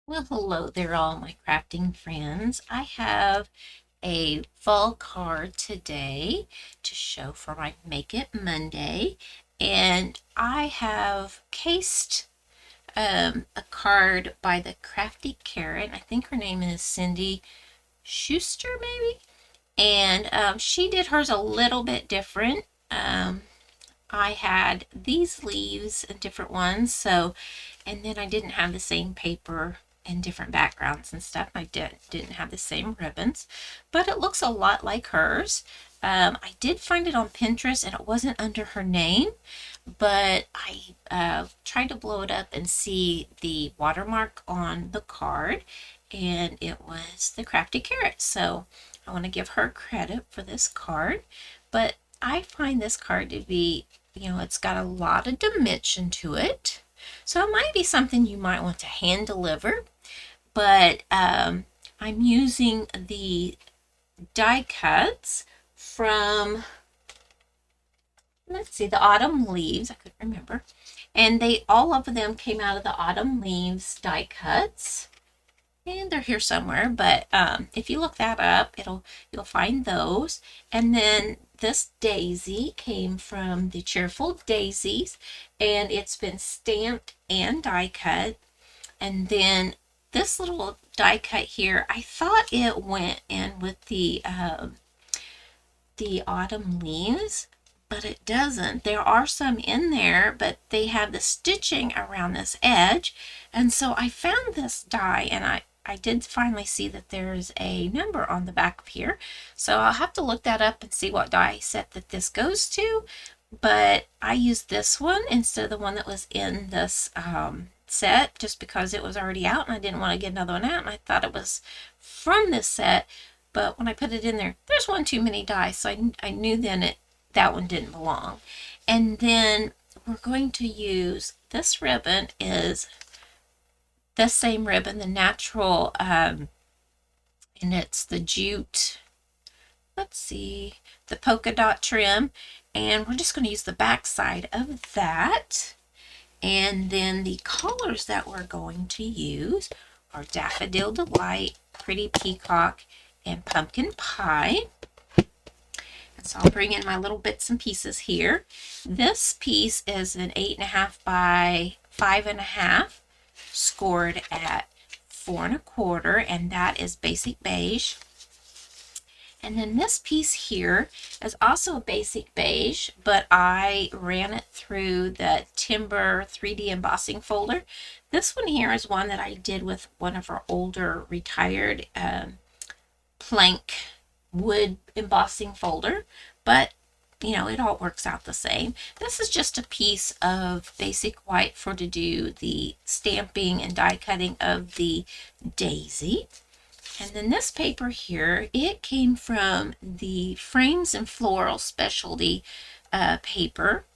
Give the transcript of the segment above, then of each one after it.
Well, hello there, all my crafting friends. I have a fall card today to show for my Make It Monday, and I have cased a card by the Crafty Carrot. I think her name is Cindy Schuster, maybe, and she did hers a little bit different. I had these leaves and different ones, and then I didn't have the same paper and different backgrounds and stuff. I didn't have the same ribbons, but it looks a lot like hers. I did find it on Pinterest, and it wasn't under her name, but I tried to blow it up and see the watermark on the card, and it was the Crafty Carrot. So I want to give her credit for this card, but I find this card to be, it's got a lot of dimension to it. So it might be something you might want to hand deliver, but I'm using the die cuts from, let's see, the Autumn Leaves. I couldn't remember. And all of them came out of the Autumn Leaves die cuts. And they're here somewhere, but if you look that up, you'll find those. And then this daisy came from the Cheerful Daisies, and it's been stamped and die cut. And then this little die cut here, I thought it went in with the Autumn Leaves, but it doesn't. There are some in there, but they have the stitching around this edge. And so I found this die, and I did finally see that there's a number on the back of here. So I'll have to look that up and see what die set that this goes to. But I used this one instead of the one that was in this set, just because it was already out and I didn't want to get another one out. And I thought it was from this set. But when I put it in there, there's one too many die. So I knew then that one didn't belong. And then we're going to use, this ribbon is the same ribbon, the natural, and it's the jute, let's see, the polka dot trim, and we're just going to use the back side of that. And then the colors that we're going to use are Daffodil Delight, Pretty Peacock, and Pumpkin Pie. And so I'll bring in my little bits and pieces here. This piece is an 8.5 by 5.5. Scored at 4 1/4, and that is basic beige. And then this piece here is also a basic beige, but I ran it through the Timber 3D embossing folder. This one here is one that I did with one of our older retired plank wood embossing folder, but it all works out the same. This is just a piece of basic white to do the stamping and die cutting of the daisy. And then this paper here, it came from the Frames and Floral specialty paper.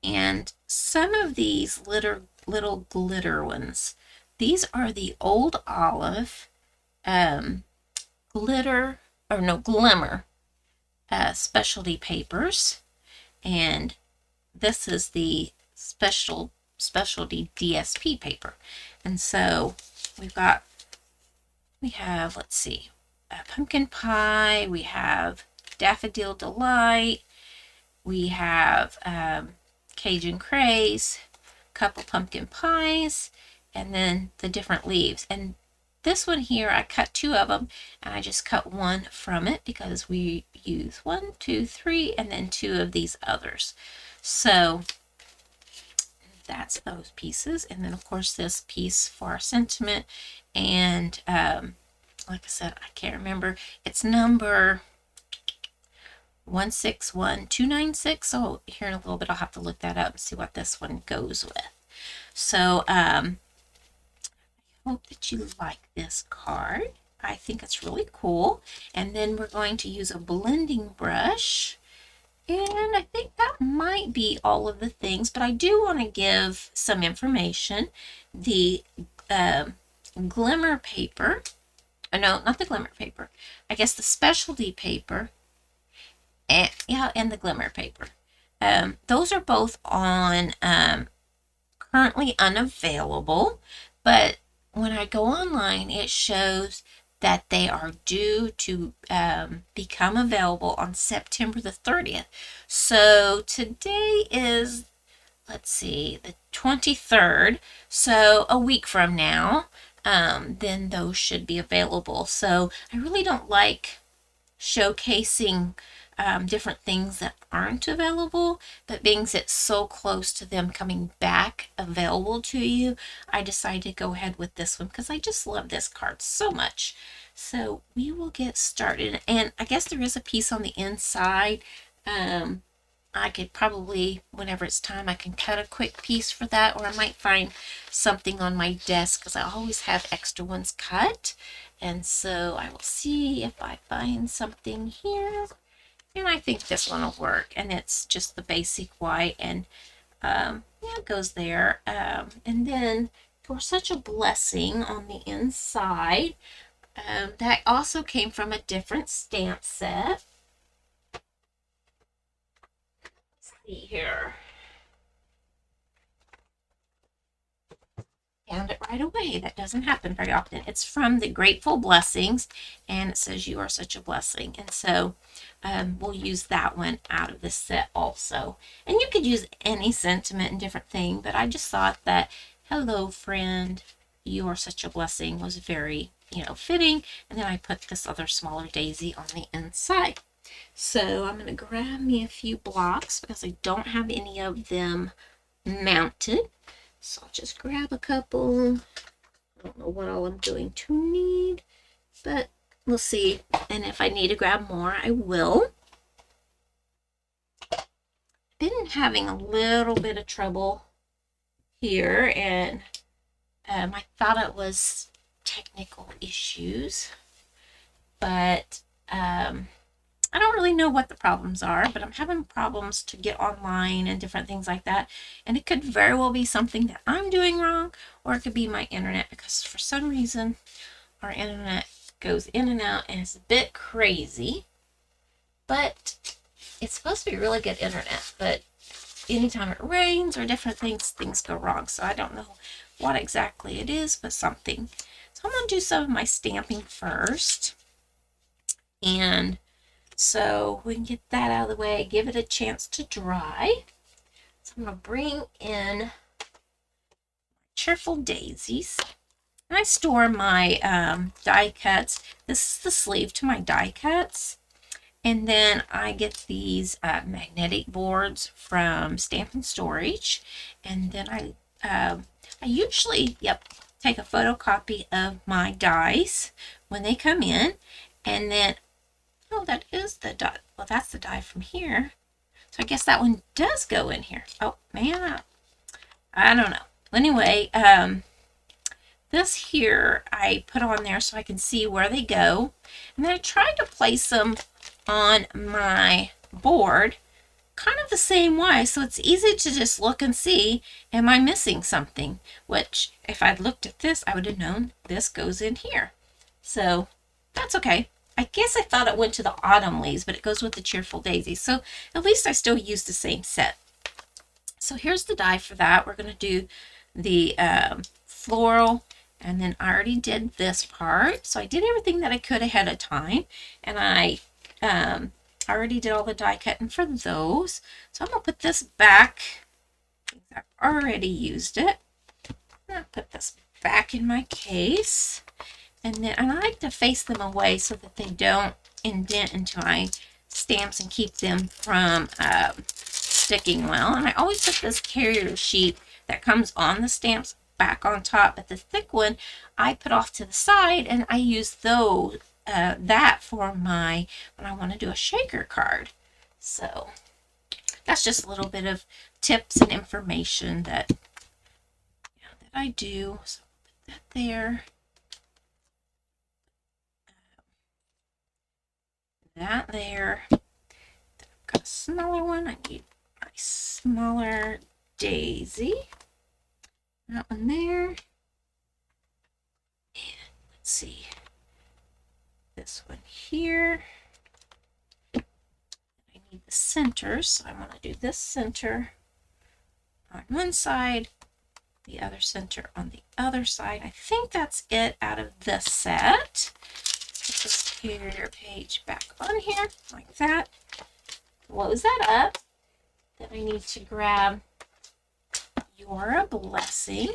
And some of these little glitter ones, these are the Old Olive glitter, or no, Glimmer specialty papers, and this is the specialty DSP paper. And so we have, let's see, Pumpkin Pie, we have Daffodil Delight, we have Cajun Craze, couple pumpkin pies, and then the different leaves. And this one here, I cut 2 of them, and I just cut 1 from it because we use 1, 2, 3, and then 2 of these others. So that's those pieces. And then, of course, this piece for our sentiment. And like I said, I can't remember. It's number 161296. So here in a little bit, I'll have to look that up and see what this one goes with. So, hope that you like this card. I think it's really cool. And then we're going to use a blending brush, and I think that might be all of the things, but I do want to give some information. The glimmer paper, no, not the glimmer paper, I guess the specialty paper, and the glimmer paper, those are both on currently unavailable. but when I go online, it shows that they are due to become available on September the 30th. So today is, let's see, the 23rd. So a week from now, then those should be available. So I really don't like showcasing different things that aren't available, but being it's so close to them coming back available to you, I decided to go ahead with this one because I just love this card so much. So we will get started, and I guess there is a piece on the inside. I could probably, whenever it's time, I can cut a quick piece for that, or I might find something on my desk because I always have extra ones cut. And so I will see if I find something here. And I think this one will work. And it's just the basic white, and yeah, it goes there. And then for such a blessing on the inside, that also came from a different stamp set. Let's see here. Found it right away. That doesn't happen very often. It's from the Grateful Blessings, and it says you are such a blessing. And so we'll use that one out of this set also. And you could use any sentiment and different thing, but I just thought that hello friend, you are such a blessing was very, fitting. And then I put this other smaller daisy on the inside. So I'm going to grab me a few blocks because I don't have any of them mounted. So I'll just grab a couple. I don't know what all I'm going to need, but we'll see. And if I need to grab more, I will. Been having a little bit of trouble here, and I thought it was technical issues, but I don't really know what the problems are, but I'm having problems to get online and different things like that. And it could very well be something that I'm doing wrong, or it could be my internet, because for some reason our internet goes in and out and it's a bit crazy. But it's supposed to be really good internet, but anytime it rains or different things, things go wrong. So I don't know what exactly it is, but something. So I'm going to do some of my stamping first. And so we can get that out of the way, give it a chance to dry. So I'm going to bring in Cheerful Daisies. And I store my die cuts. This is the sleeve to my die cuts. And then I get these magnetic boards from Stampin' Storage. And then I usually, take a photocopy of my dies when they come in. And then oh, that is the die. Well, that's the die from here. So I guess that one does go in here. Oh, man. I don't know. Anyway, this here I put on there so I can see where they go. And then I tried to place them on my board kind of the same way. So it's easy to just look and see, am I missing something? Which, if I'd looked at this, I would have known this goes in here. So that's okay. I guess I thought it went to the Autumn Leaves, but it goes with the Cheerful Daisies. So at least I still use the same set. So here's the die for that. We're going to do the floral, and then I already did this part. So I did everything that I could ahead of time, and I already did all the die cutting for those. So I'm going to put this back. I've already used it. I'll put this back in my case. And then I like to face them away so that they don't indent into my stamps and keep them from sticking well. And I always put this carrier sheet that comes on the stamps back on top, but the thick one I put off to the side, and I use those that for my when I want to do a shaker card. So that's just a little bit of tips and information that that I do. So I'll put that there. That there. I've got a smaller one. I need my smaller daisy. That one there. And let's see. This one here. I need the center, so I'm going to do this center on one side the other center on the other side. I think that's it out of this set. Put this here page back on here like that. Close that up. Then I need to grab You're a Blessing.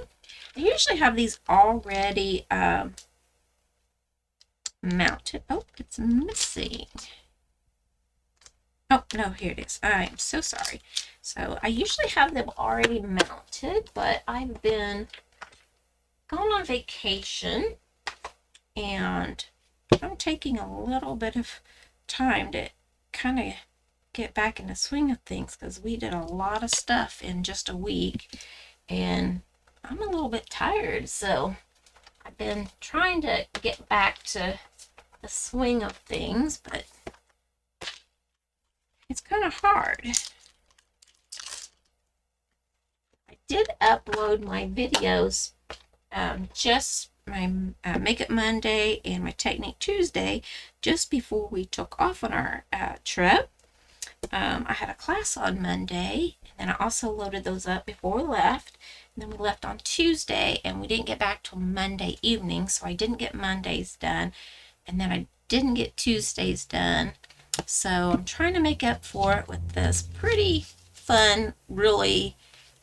I usually have these already mounted. Oh, it's missing. Oh, no, here it is. I am so sorry. So I usually have them already mounted, but I've been going on vacation and I'm taking a little bit of time to kind of get back in the swing of things because we did a lot of stuff in just a week and I'm a little bit tired. So I've been trying to get back to the swing of things, but it's kind of hard. I did upload my videos, just my Make It Monday and my Technique Tuesday, just before we took off on our trip. I had a class on Monday, and then I also loaded those up before we left. And then we left on Tuesday, and we didn't get back till Monday evening, so I didn't get Mondays done, and then I didn't get Tuesdays done. So I'm trying to make up for it with this pretty fun, really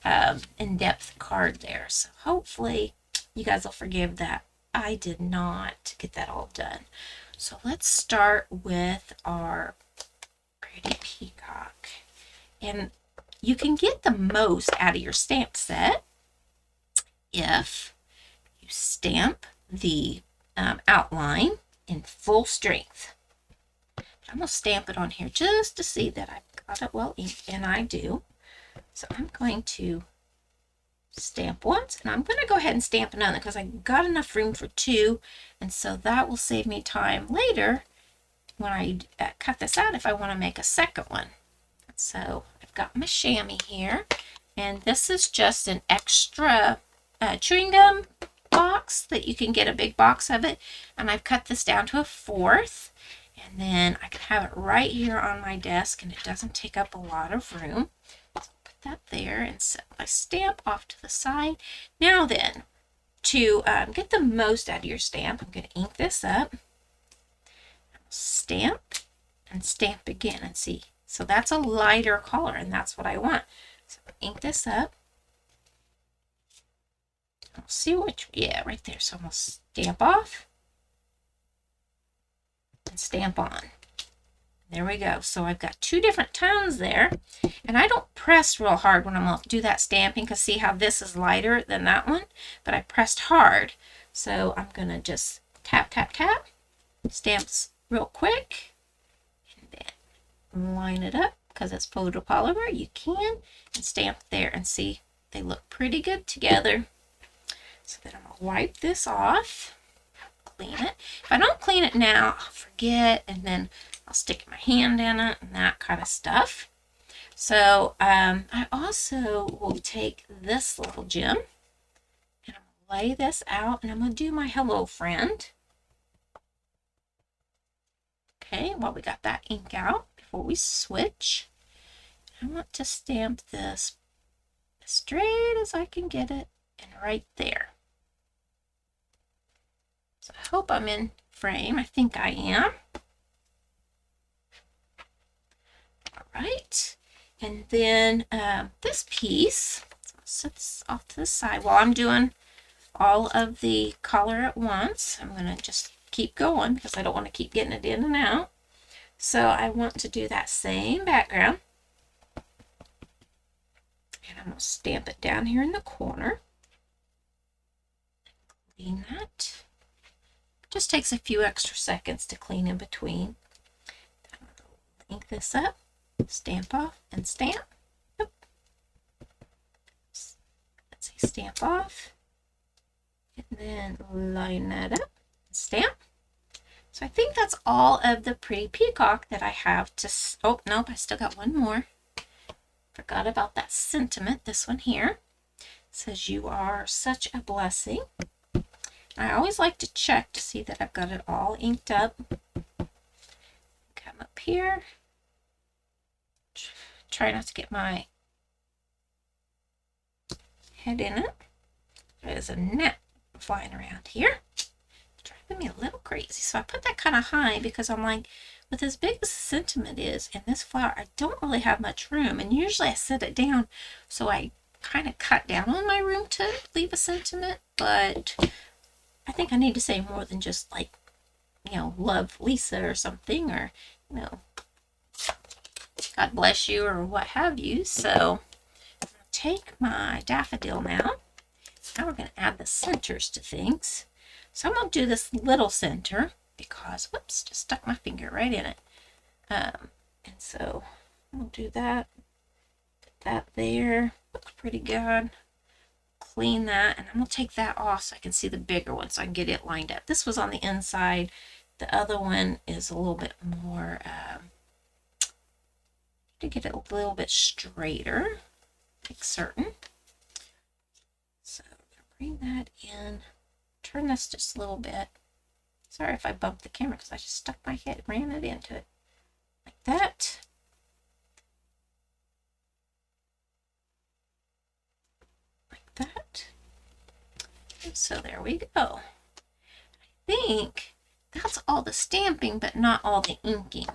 in-depth card there. So hopefully you guys will forgive that I did not get that all done. So let's start with our pretty peacock. And you can get the most out of your stamp set if you stamp the outline in full strength. I'm going to stamp it on here just to see that I've got it well inked, and I do. So I'm going to stamp once, and I'm going to go ahead and stamp another because I got enough room for two, and so that will save me time later when I cut this out if I want to make a second one. So I've got my chamois here, and this is just an extra chewing gum box that you can get a big box of it, and I've cut this down to 1/4. And then I can have it right here on my desk and it doesn't take up a lot of room. So I'll put that there and set my stamp off to the side. Now then, to get the most out of your stamp, I'm going to ink this up. Stamp and stamp again and see. So that's a lighter color and that's what I want. So ink this up. I'll see which, yeah, right there. So I'm going to stamp off. And stamp on. There we go. So I've got two different tones there, and I don't press real hard when I'm going to do that stamping because see how this is lighter than that one, but I pressed hard. So I'm going to just tap, tap, tap, stamps real quick, and then line it up because it's photopolymer. You can, and stamp there and see they look pretty good together. So then I'm going to wipe this off. Clean it. If I don't clean it now, I'll forget, and then I'll stick my hand in it and that kind of stuff. So I also will take this little gem and I'm going to lay this out, and I'm going to do my hello friend. Okay, well, we got that ink out before we switch. I want to stamp this as straight as I can get it, and right there. So I hope I'm in frame. I think I am. All right. And then this piece, so I'll set this off to the side while I'm doing all of the color at once. I'm going to just keep going because I don't want to keep getting it in and out. So I want to do that same background. And I'm going to stamp it down here in the corner. Clean that. Just takes a few extra seconds to clean in between. I'm going to ink this up, stamp off, and stamp. Yep. Let's say stamp off, and then line that up, and stamp. So I think that's all of the pretty peacock that I have to, oh, nope, I still got one more. Forgot about that sentiment, this one here. It says, you are such a blessing. I always like to check to see that I've got it all inked up. Come up here. Try not to get my head in it. There's a net flying around here. Driving me a little crazy. So I put that kind of high because I'm like, with as big as the sentiment is in this flower, I don't really have much room. And usually I set it down, so I kind of cut down on my room to leave a sentiment. But I think I need to say more than just like, you know, love Lisa or something, or, you know, God bless you or what have you. So I'll take my daffodil now. Now we're going to add the centers to things. So I'm going to do this little center because, whoops, just stuck my finger right in it. And so I'll do that. Put that there. Looks pretty good. Clean that, and I'm going to take that off so I can see the bigger one so I can get it lined up. This was on the inside. The other one is a little bit more, to get it a little bit straighter, make certain. So I'm going to bring that in, turn this just a little bit. Sorry if I bumped the camera because I just stuck my head, ran it into it. Like that. Like that. And so there we go. I think that's all the stamping, but not all the inking.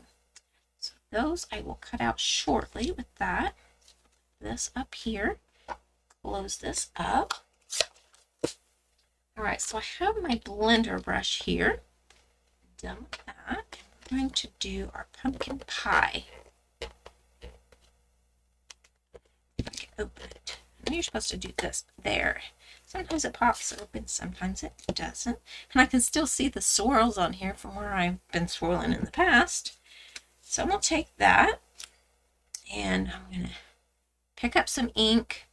So those I will cut out shortly with that. This up here. Close this up. All right, so I have my blender brush here. Done with that. I'm going to do our pumpkin pie. If I can open it. I know you're supposed to do this there. Sometimes it pops open, sometimes it doesn't. And I can still see the swirls on here from where I've been swirling in the past. So I'm going to take that and I'm going to pick up some ink.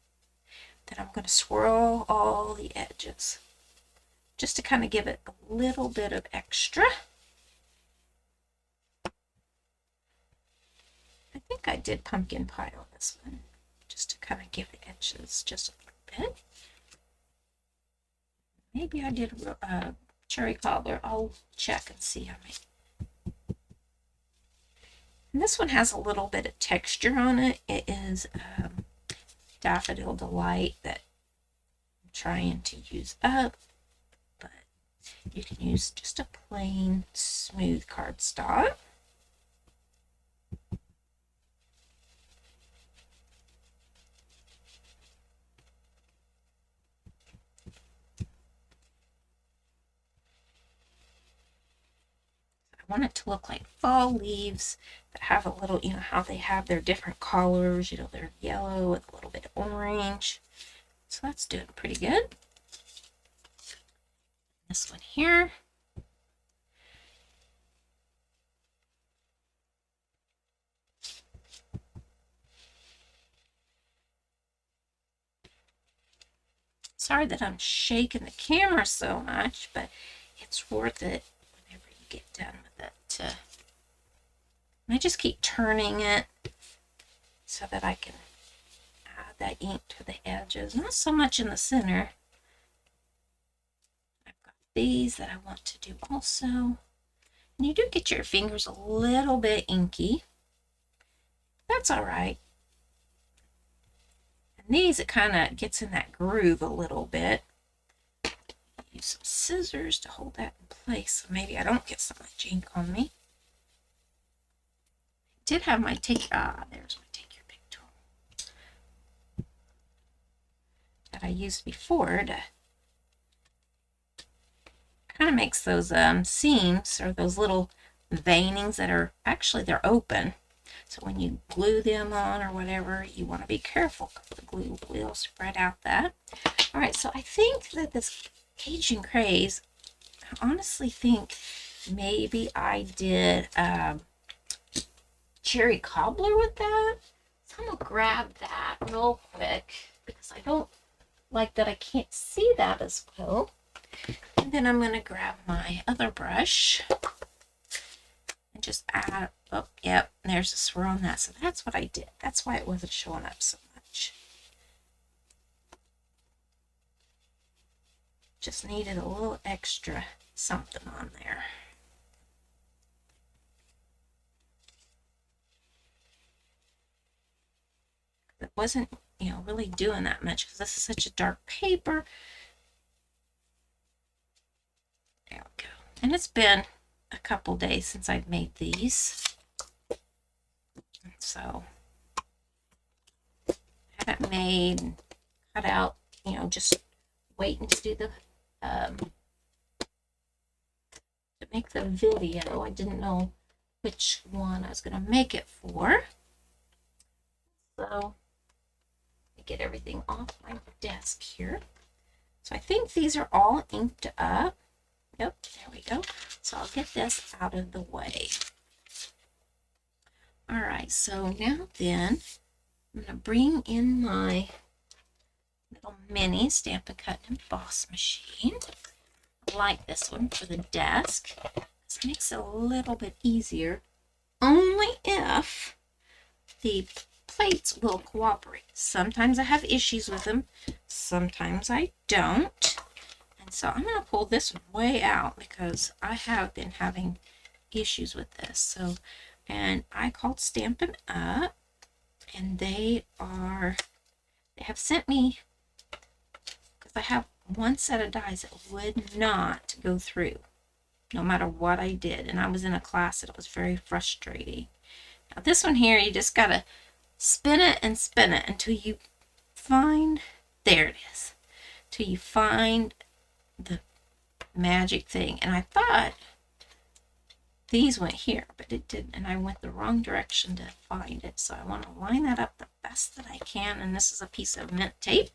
Then I'm going to swirl all the edges just to kind of give it a little bit of extra. I think I did pumpkin pie on this one, just to kind of give the edges just a little bit. Maybe I did cherry cobbler. I'll check and see how many. And this one has a little bit of texture on it. It is Daffodil Delight that I'm trying to use up, but you can use just a plain smooth cardstock. I want it to look like fall leaves that have a little, you know, how they have their different colors, you know, they're yellow with a little bit of orange. So that's doing pretty good. This one here. Sorry that I'm shaking the camera so much, but it's worth it whenever you get done with it. And I just keep turning it so that I can add that ink to the edges. Not so much in the center. I've got these that I want to do also. And you do get your fingers a little bit inky. That's all right. And these, it kind of gets in that groove a little bit. Use some scissors to hold that in place so maybe I don't get so much ink on me. I did have my there's my take your pick tool that I used before to kind of makes those seams or those little veinings that are actually they're open. So when you glue them on or whatever, you want to be careful because the glue will spread out that. All right, so I think that this Cajun Craze, I honestly think maybe I did cherry cobbler with that. So I'm going to grab that real quick because I don't like that I can't see that as well. And then I'm going to grab my other brush and just add, oh, yep, there's a swirl on that. So that's what I did. That's why it wasn't showing up so much. Just needed a little extra something on there. It wasn't, you know, really doing that much because this is such a dark paper. And it's been a couple days since I've made these. So I haven't made and cut out, you know, just waiting to do the to make the video. I didn't know which one I was going to make it for. So I get everything off my desk here. So I think these are all inked up. Yep, there we go. So I'll get this out of the way. All right, so now then, I'm going to bring in my little mini Stampin' Cut and Emboss machine. I like this one for the desk. This makes it a little bit easier, only if the plates will cooperate. Sometimes I have issues with them, sometimes I don't. And so I'm going to pull this way out because I have been having issues with this. So, and I called Stampin' Up, and they have sent me, because I have one set of dies that would not go through no matter what I did. And I was in a class that was very frustrating. Now this one here, you just got to spin it until you find, there it is, till you find the magic thing. And I thought these went here, but it didn't, and I went the wrong direction to find it. So I want to line that up the best that I can, and this is a piece of mint tape.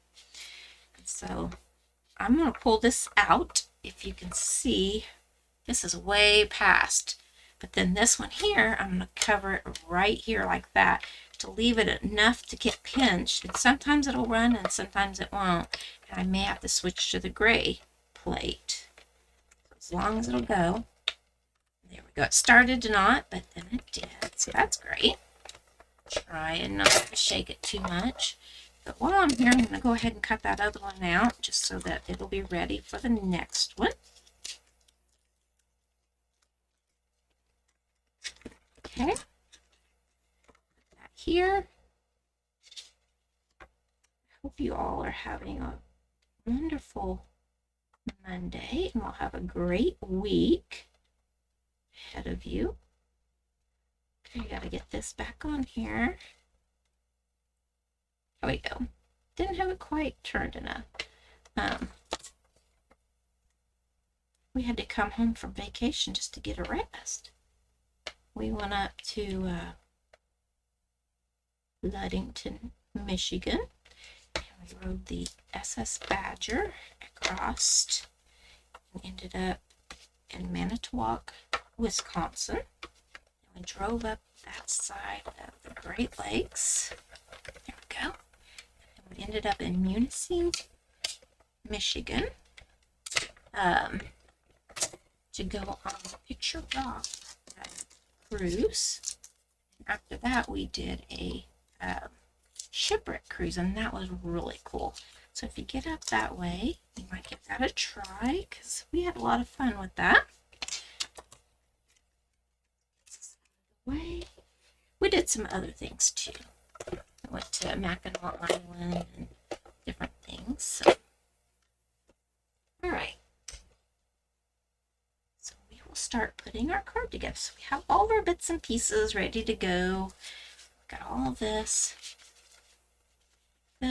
And so I'm going to pull this out. If you can see, this is way past, but then this one here, I'm going to cover it right here like that to leave it enough to get pinched. And sometimes it'll run and sometimes it won't, and I may have to switch to the gray plate. As long as it'll go. There we go. It started to not, but then it did. So that's great. Try and not to shake it too much. But while I'm here, I'm going to go ahead and cut that other one out just so that it'll be ready for the next one. Okay. Put that here. I hope you all are having a wonderful Monday, and we'll have a great week ahead of you. Okay, you got to get this back on here. There we go. Didn't have it quite turned enough. We had to come home from vacation just to get a rest. We went up to Ludington, Michigan. And we rode the SS Badger across and ended up in Manitowoc, Wisconsin. And we drove up that side of the Great Lakes. There we go. And we ended up in Munising, Michigan, to go on the Picture Rock cruise. And after that, we did a shipwreck cruise, and that was really cool. So if you get up that way, you might give that a try, because we had a lot of fun with that. We did some other things too. I went to Mackinac Island and different things. So. All right. So we will start putting our card together. So we have all of our bits and pieces ready to go. Got all of this.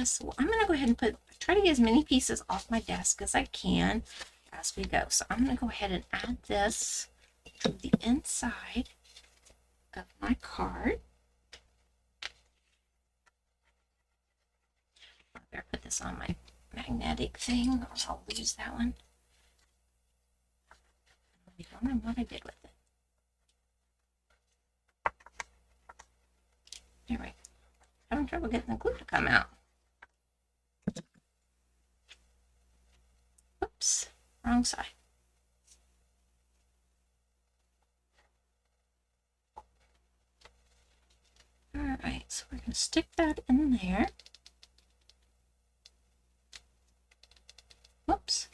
So I'm going to go ahead and try to get as many pieces off my desk as I can as we go. So I'm going to go ahead and add this to the inside of my card. I better put this on my magnetic thing, or I'll lose that one. I don't remember what I did with it. There we go. Having trouble getting the glue to come out. Oops, wrong side. All right, so we're going to stick that in there. Whoops.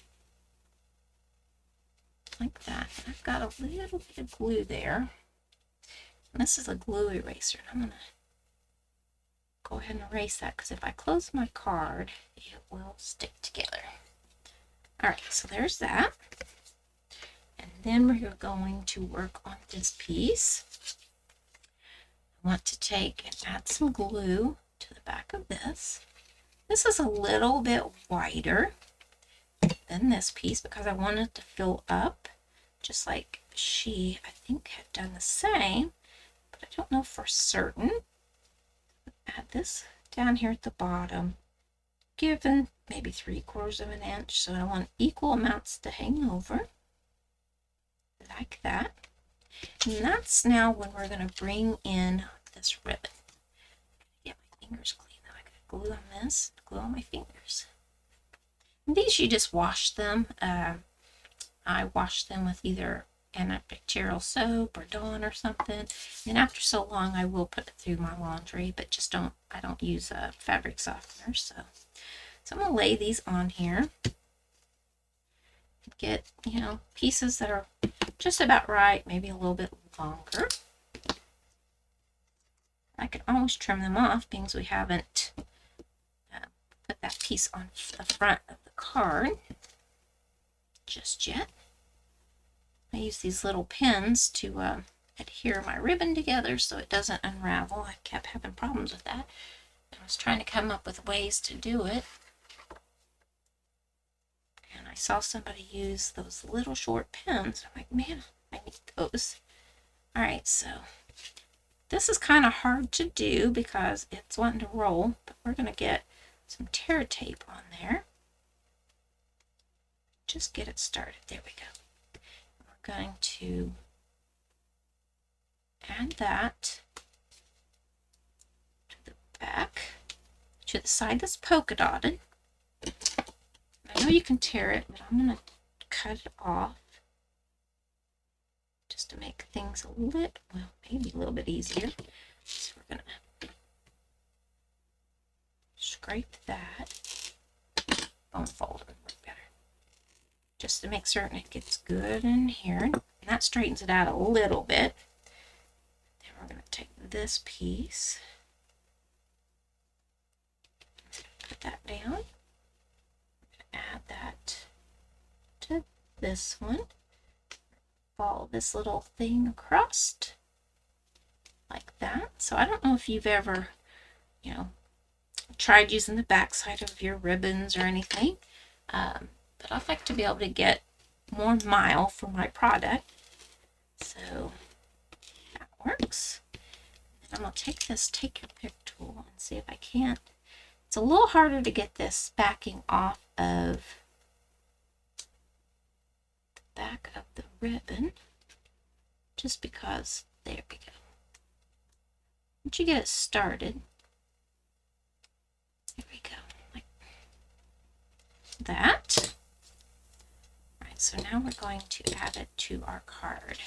Like that. And I've got a little bit of glue there. And this is a glue eraser. And I'm going to go ahead and erase that, because if I close my card, it will stick together. All right, so there's that. And then we're going to work on this piece. I want to take and add some glue to the back of this. This is a little bit wider than this piece because I want it to fill up, just like she, I think, had done the same, but I don't know for certain. Add this down here at the bottom, given maybe 3/4 of an inch, so I want equal amounts to hang over, like that. And that's now when we're going to bring in this ribbon. Get my fingers clean though. I got glue on this, glue on my fingers. And these you just wash them. I wash them with either antibacterial soap or Dawn or something. And after so long, I will put it through my laundry, but just I don't use a fabric softener. So I'm gonna lay these on here. Get, pieces that are just about right, maybe a little bit longer. I can always trim them off because we haven't put that piece on the front of the card just yet. I use these little pins to adhere my ribbon together so it doesn't unravel. I kept having problems with that. I was trying to come up with ways to do it. And I saw somebody use those little short pins. I'm like, man, I need those. All right, so this is kind of hard to do because it's wanting to roll, but we're going to get some tear tape on there. Just get it started. There we go. We're going to add that to the back, to the side that's polka dotted. I know you can tear it, but I'm going to cut it off just to make things a little, well, maybe a little bit easier. So we're going to scrape that. Bone folder would work better. Just to make certain it gets good in here. And that straightens it out a little bit. Then we're going to take this piece, put that down. Add that to this one. Follow this little thing across like that. So I don't know if you've ever, tried using the back side of your ribbons or anything, but I like to be able to get more mile for my product. So that works. And I'm going to take this Take Your Pick tool and see if I can't. It's a little harder to get this backing off of the back of the ribbon, just because, there we go. Once you get it started, there we go, like that. All right, so now we're going to add it to our card.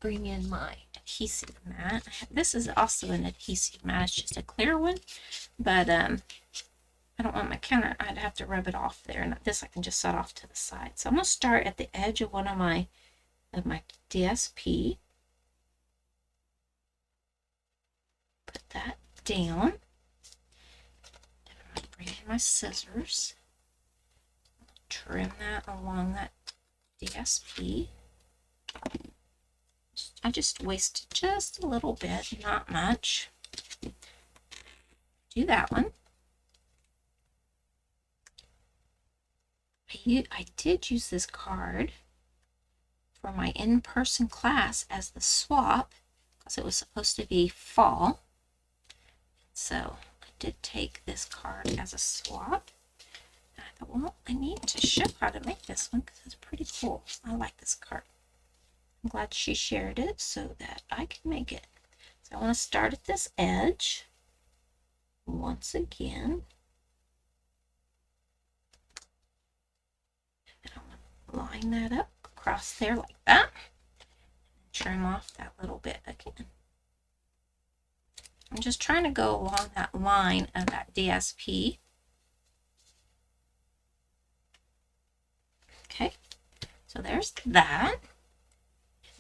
Bring in my adhesive mat. This is also an adhesive mat. It's just a clear one, but I don't want my counter. I'd have to rub it off there, and this I can just set off to the side. So I'm going to start at the edge of one of my DSP. Put that down. Then I'm going to bring in my scissors. Trim that along that DSP. I just wasted just a little bit, not much. Do that one. I did use this card for my in-person class as the swap because it was supposed to be fall. So I did take this card as a swap. And I thought, well, I need to show how to make this one because it's pretty cool. I like this card. I'm glad she shared it so that I can make it. So I want to start at this edge once again. And I'm going to line that up across there like that. And trim off that little bit again. I'm just trying to go along that line of that DSP. Okay, so there's that.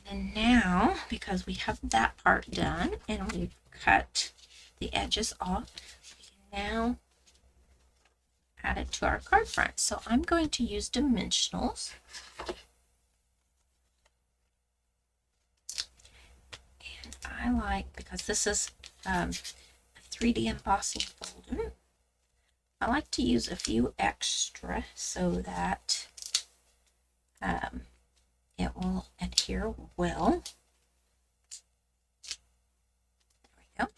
And now, because we have that part done and we've cut the edges off, we can now add it to our card front. So I'm going to use dimensionals. I like, because this is a 3D embossing folder, I like to use a few extra so that it will adhere well. There we go.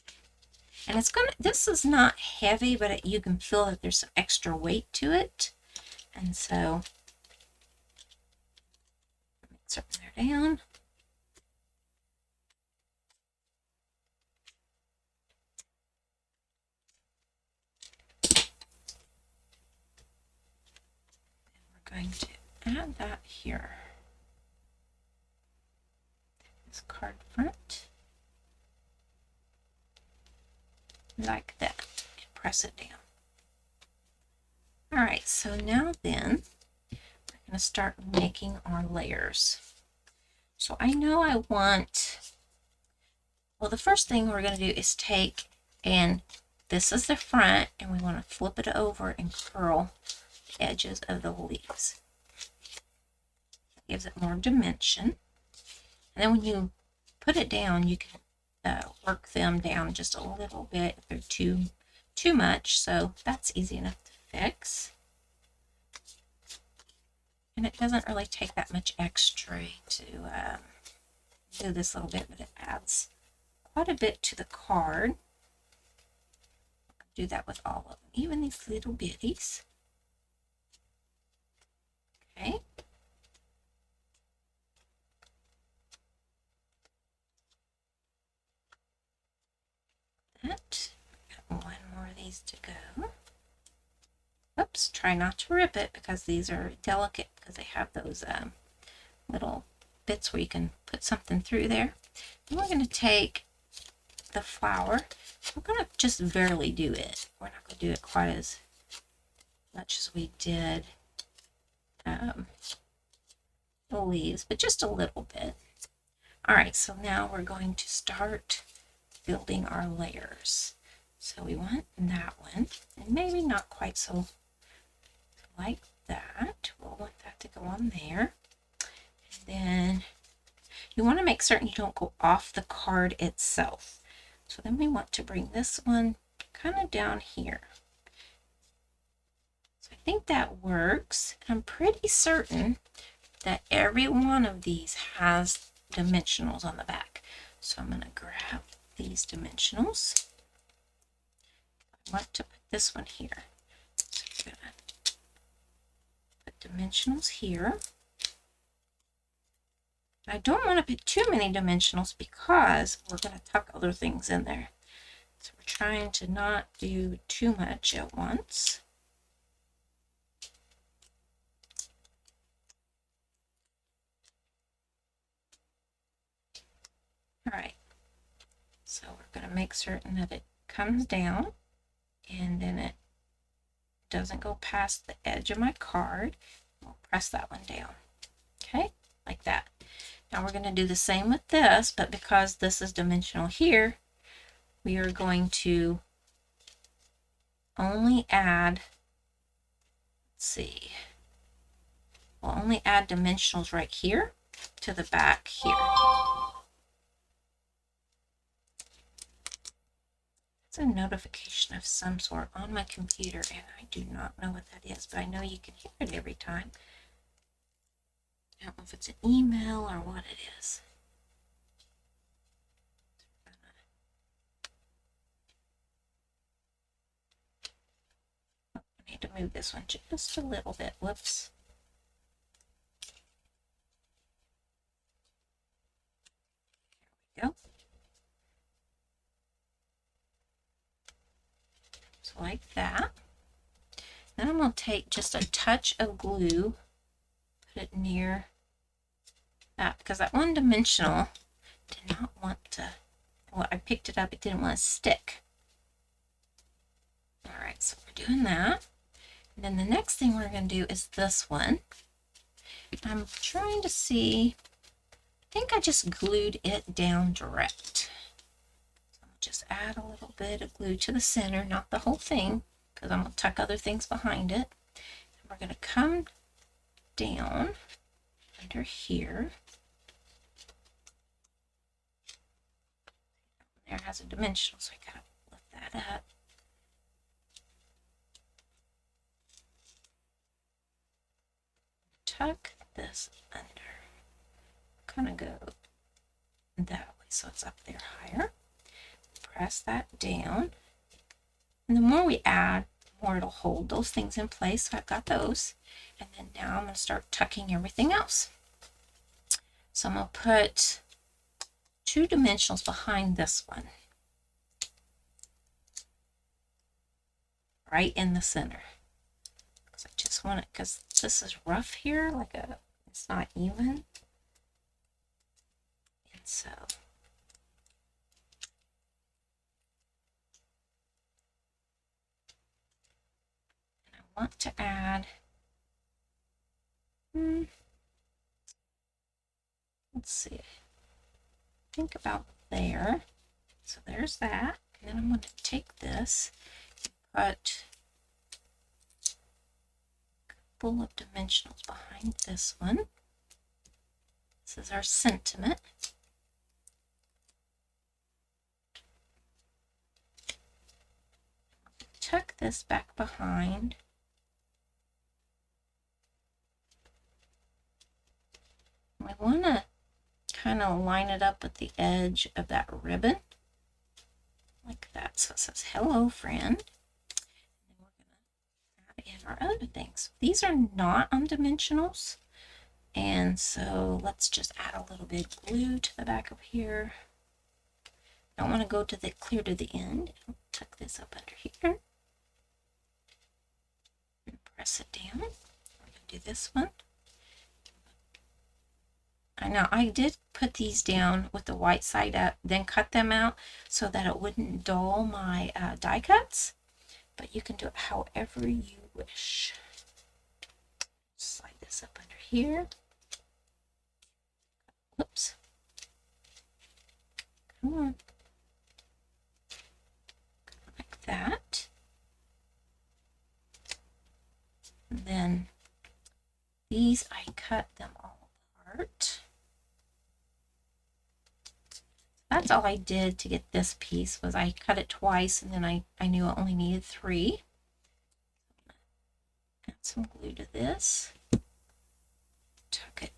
And it's gonna, this is not heavy, but you can feel that there's some extra weight to it. And so, mix it there down. Going to add that here. This card front. Like that. And press it down. Alright, so now then, we're going to start making our layers. So I know I want, well, the first thing we're going to do is take, and this is the front, and we want to flip it over and curl edges of the leaves. It gives it more dimension. And then when you put it down, you can work them down just a little bit if they're too much. So that's easy enough to fix. And it doesn't really take that much extra to do this little bit, but it adds quite a bit to the card. Do that with all of them, even these little bitties. Okay. That. Got one more of these to go. Oops, try not to rip it because these are delicate because they have those little bits where you can put something through there. And we're going to take the flower. We're going to just barely do it. We're not going to do it quite as much as we did the leaves, but just a little bit. Alright, so now we're going to start building our layers. So we want that one, and maybe not quite so like that. We'll want that to go on there. And then you want to make certain you don't go off the card itself. So then we want to bring this one kind of down here. So I think that works. I'm pretty certain that every one of these has dimensionals on the back. So I'm going to grab these dimensionals. I want to put this one here. So I'm going to put dimensionals here. I don't want to put too many dimensionals because we're going to tuck other things in there. So we're trying to not do too much at once. Alright, so we're going to make certain that it comes down and then it doesn't go past the edge of my card. We'll press that one down. Okay, like that. Now we're going to do the same with this, but because this is dimensional here, we are going to only add, let's see, we'll only add dimensionals right here to the back here. It's a notification of some sort on my computer, and I do not know what that is, but I know you can hear it every time. I don't know if it's an email or what it is. I need to move this one just a little bit. Whoops. There we go. So like that. Then I'm going to take just a touch of glue, put it near that, because that one dimensional did not want to, well, I picked it up, it didn't want to stick. Alright, so we're doing that. And then the next thing we're going to do is this one. I'm trying to see, I think I just glued it down direct. So I'll just add a little bit of glue to the center, not the whole thing, because I'm going to tuck other things behind it. And we're going to come down under here. there has a dimensional, so I gotta lift that up. Tuck this under. Kind of go that way so it's up there higher. Press that down. And the more we add, the more it'll hold those things in place. So I've got those. And then now I'm going to start tucking everything else. So I'm going to put 2 dimensionals behind this one. Right in the center. Because I just want it, because this is rough here, it's not even. And so want to add, let's see, think about there. So there's that. And then I'm going to take this and put a couple of dimensionals behind this one. This is our sentiment. Tuck this back behind. I want to kind of line it up with the edge of that ribbon, like that. So it says, hello, friend. And then we're going to add in our other things. These are not on dimensionals. And so let's just add a little bit of glue to the back of here. Don't want to go to the clear to the end. I'll tuck this up under here. And press it down. We're going to do this one. I know I did put these down with the white side up, then cut them out so that it wouldn't dull my die cuts, but you can do it however you wish. Slide this up under here. Whoops. Come on. Like that. And then these, I cut them all apart. That's all I did to get this piece, was I cut it twice, and then I knew I only needed 3. Add some glue to this. Tuck it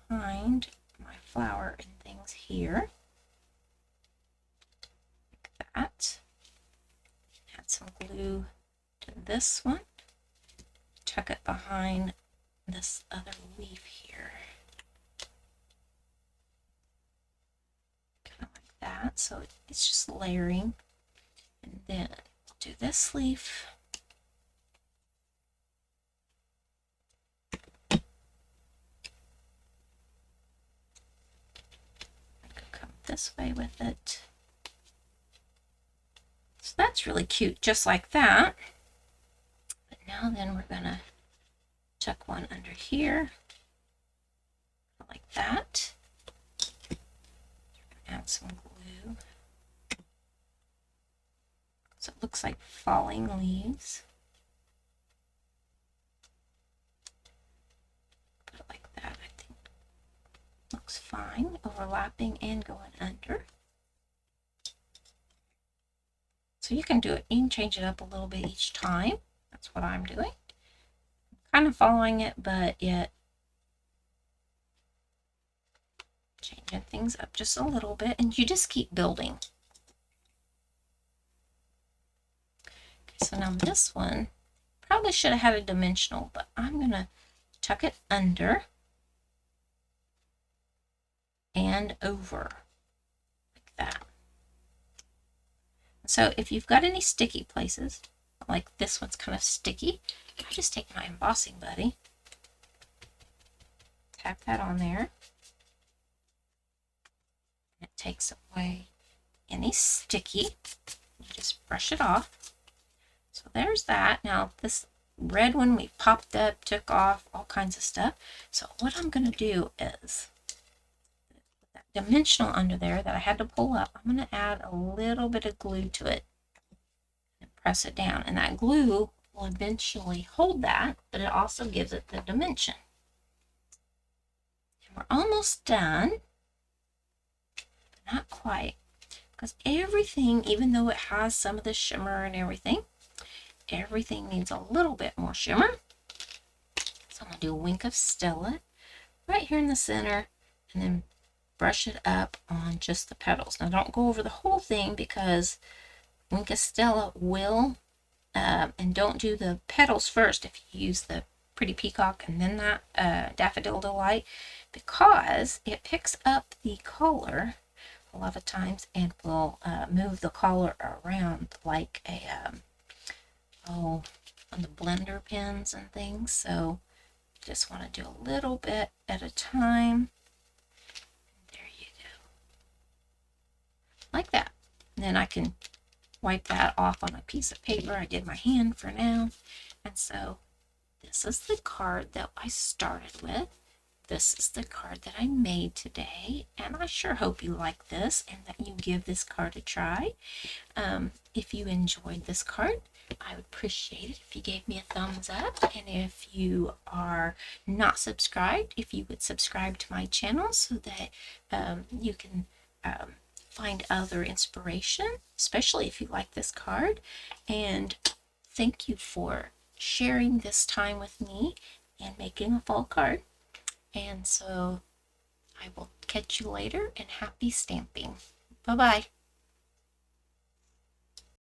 behind my flower and things here. Like that. Add some glue to this one. Tuck it behind this other leaf here. That, so it's just layering. And then do this leaf. I could come this way with it. So that's really cute, just like that. But now then we're gonna tuck one under here, like that. Add some glue. So it looks like falling leaves. Put it like that, I think. Looks fine. Overlapping and going under. So you can do it, you can change it up a little bit each time. That's what I'm doing. Kind of following it, but yet changing things up just a little bit, and you just keep building. Okay, so now this one probably should have had a dimensional, but I'm gonna tuck it under and over like that. So if you've got any sticky places, like this one's kind of sticky, I just take my embossing buddy, tap that on there. It takes away any sticky. You just brush it off. So there's that. Now this red one we popped up, took off, all kinds of stuff. So what I'm going to do is, with that dimensional under there that I had to pull up, I'm going to add a little bit of glue to it and press it down. And that glue will eventually hold that, but it also gives it the dimension. And we're almost done. Not quite. because everything, even though it has some of the shimmer and everything needs a little bit more shimmer. So I'm going to do a wink of Stella right here in the center, and then brush it up on just the petals. Now don't go over the whole thing, because wink of Stella will, and don't do the petals first if you use the Pretty Peacock and then that Daffodil Delight, because it picks up the color a lot of times and will move the color around like a on the blender pens and things. So just want to do a little bit at a time. There you go, like that. And then I can wipe that off on a piece of paper. I did my hand for now. And so this is the card that I started with. This is the card that I made today, and I sure hope you like this and that you give this card a try. If you enjoyed this card, I would appreciate it if you gave me a thumbs up, and if you are not subscribed, if you would subscribe to my channel so that you can find other inspiration, especially if you like this card. And thank you for sharing this time with me and making a fall card. And so I will catch you later, and happy stamping. Bye-bye.